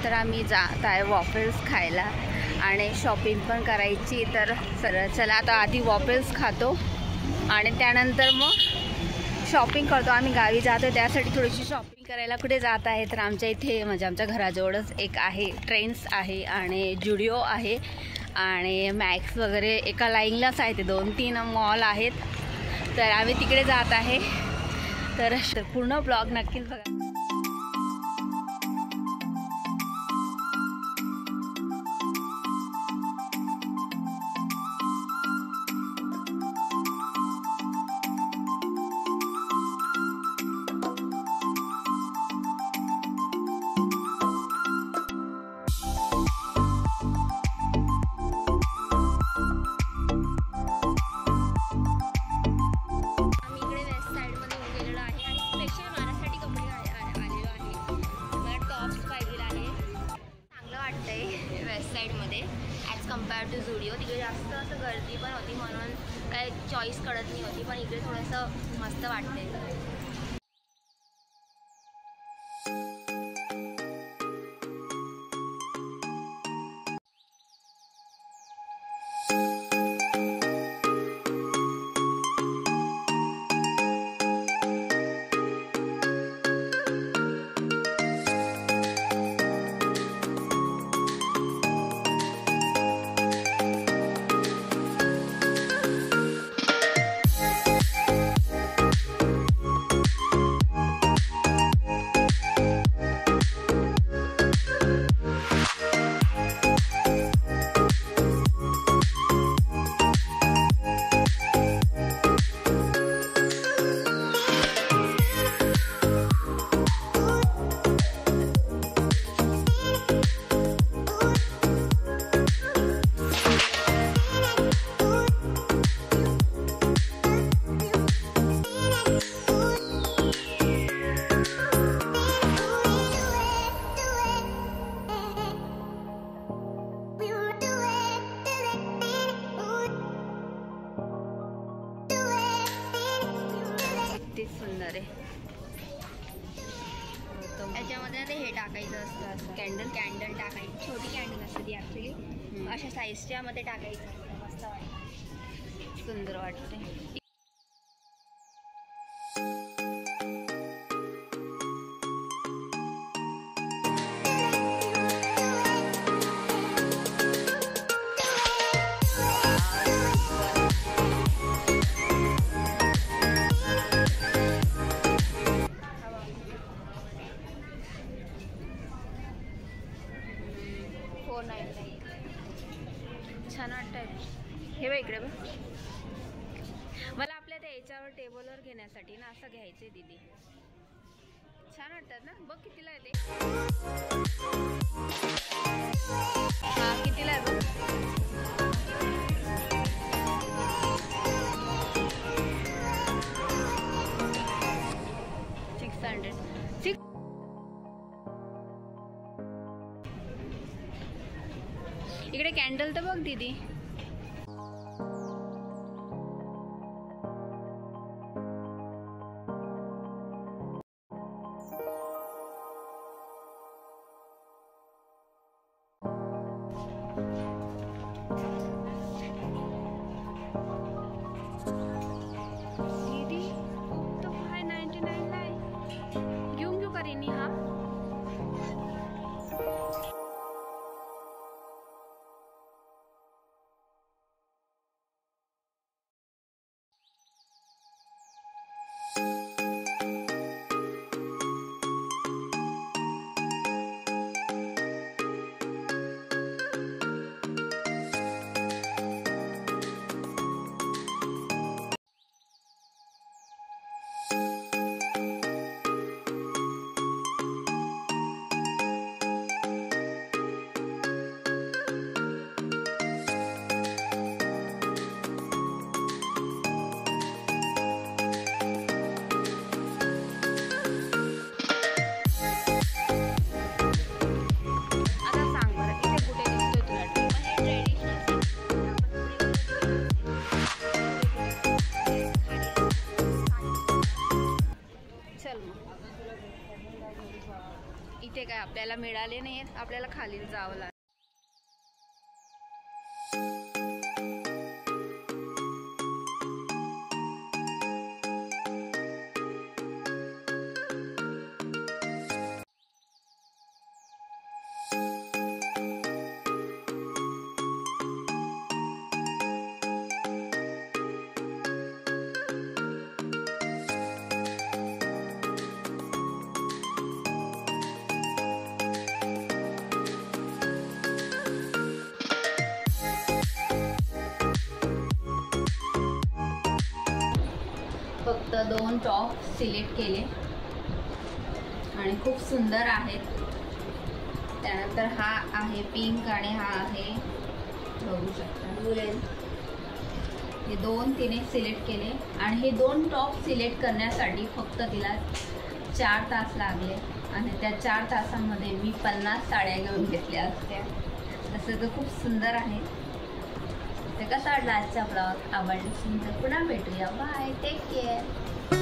त्यानंतर आम्ही जात आहे वॉफल्स खायला आणि शॉपिंग पण करायची. तर चला आता आधी वॉफल्स खातो आणि त्यानंतर मग शॉपिंग करतो. आम्ही गावी जातो त्यासाठी थोडीशी शॉपिंग करायला. कुठे जात आहे तर आमच्या इथे म्हणजे आमच्या घराजवळच एक आहे ट्रेंड्स आहे आणि जुडिओ आहे आणि मॅक्स वगैरे एका लाईनलाच आहे. ते 2-3 मॉल आहेत. तर आम्ही तिकडे जात आहे. तर पूर्ण ब्लॉग नक्कीच बघा. वेस्ट साईडमध्ये ॲज कम्पेअर टू जुडिओ. तिकडे जास्त असं गर्दी पण होती म्हणून काय चॉईस कळत नाही होती, पण इकडे थोडंसं मस्त वाटतंय. सुंदर आहे. याच्यामध्ये ते हे टाकायचं असतं असं कॅन्डल टाकायची. छोटी कॅन्डल असते ती ॲक्च्युली अशा साईजच्या मध्ये टाकायचं असतं. मस्त वाटतं, सुंदर वाटते. छान वाटतंय. हे बघ इकडे बघ. मला आपल्या त्या याच्यावर टेबलवर घेण्यासाठी ना असं घ्यायचंय दीदी. छान वाटतात ना. बघ कितीला आहे ते. हा कितीला आहे बघ. $600. इकडे कॅन्डल तर बघ दीदी. दीदी तो 599 ला आहे. घेऊन घेऊ का रेनी हा. आपल्याला मिळाले नाहीत, आपल्याला खाली जावं लागेल. फक्त 2 टॉप सिलेक्ट केले आणि खूप सुंदर आहेत. त्यानंतर हा आहे पिंक आणि हा आहे बघू शकता गुलेल. हे 2 तिने सिलेक्ट केले आणि हे 2 टॉप सिलेक्ट करण्यासाठी फक्त तिला 4 तास लागले आणि त्या 4 तासांमध्ये मी 50 साड्या घेऊन घेतल्या असत्या. तसं तर खूप सुंदर आहे. तर कसा वाटला आजचा ब्लॉग? आवडला असेल तर पुन्हा भेटूया. Bye, take care.